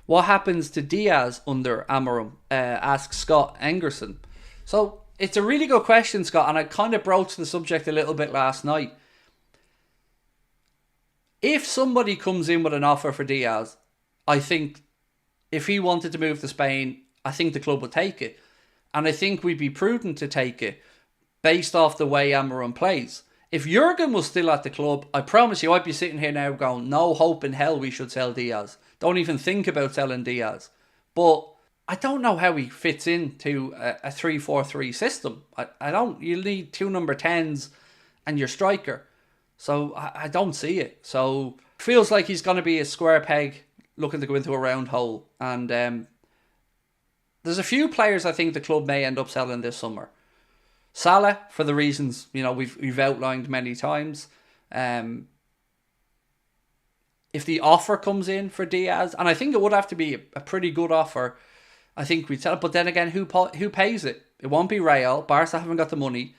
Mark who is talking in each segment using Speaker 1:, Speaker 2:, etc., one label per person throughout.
Speaker 1: What happens to Diaz under Amorim? Asks Scott Engerson. So it's a really good question, Scott, and I kind of broached the subject a little bit last night. If somebody comes in with an offer for Diaz, I think if he wanted to move to Spain, I think the club would take it. And I think we'd be prudent to take it based off the way Amorim plays. If Jurgen was still at the club, I promise you I'd be sitting here now going, no hope in hell we should sell Diaz. Don't even think about selling Diaz. But I don't know how he fits into a 3-4-3 system. I don't. You'll need two number 10s and your striker. So I don't see it. So feels like he's going to be a square peg looking to go into a round hole. And there's a few players I think the club may end up selling this summer. Salah, for the reasons we've outlined many times. If the offer comes in for Diaz, and I think it would have to be a pretty good offer, I think we'd sell it. But then again, who pays it? It won't be Real. Barca haven't got the money.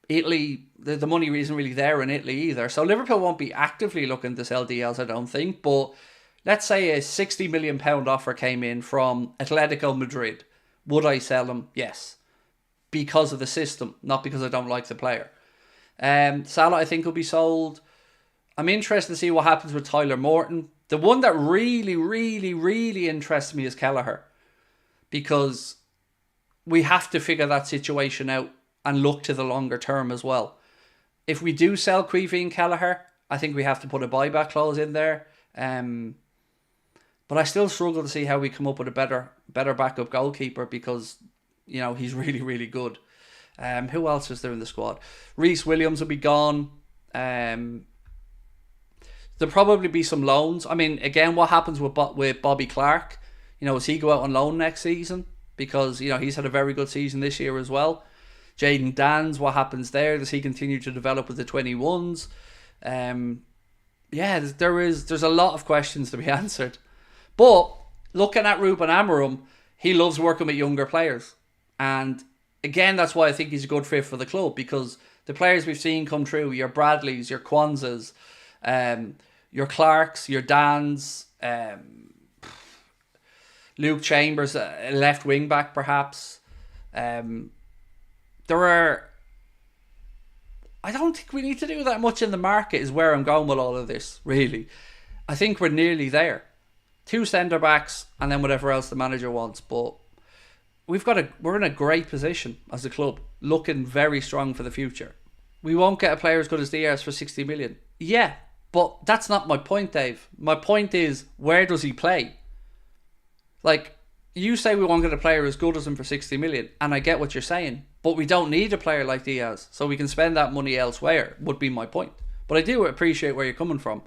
Speaker 1: Italy, the money isn't really there in Italy either. So Liverpool won't be actively looking to sell Diaz, I don't think. But let's say a £60 million offer came in from Atletico Madrid. Would I sell him? Yes. Because of the system, not because I don't like the player. Salah, I think, will be sold. I'm interested to see what happens with Tyler Morton. The one that really, really, really interests me is Kelleher. Because we have to figure that situation out and look to the longer term as well. If we do sell Creevy and Kelleher, I think we have to put a buyback clause in there. But I still struggle to see how we come up with a better backup goalkeeper because, he's really, really good. Who else is there in the squad? Reece Williams will be gone. There'll probably be some loans. I mean, again, what happens with Bobby Clark? Does he go out on loan next season? Because, he's had a very good season this year as well. Jaden Dans, what happens there? Does he continue to develop with the 21s? There's a lot of questions to be answered. But looking at Ruben Amorim, he loves working with younger players. And again, that's why I think he's a good fit for the club, because the players we've seen come through, your Bradleys, your Kwanzas, your Clarks, your Dans, Luke Chambers, a left wing back perhaps. I don't think we need to do that much in the market is where I'm going with all of this, really. I think we're nearly there. 2 centre backs and then whatever else the manager wants. But we're in a great position as a club, looking very strong for the future. We won't get a player as good as Diaz for 60 million. Yeah, but that's not my point, Dave. My point is, where does he play? Like, you say we won't get a player as good as him for 60 million, and I get what you're saying, but we don't need a player like Diaz, so we can spend that money elsewhere, would be my point. But I do appreciate where you're coming from.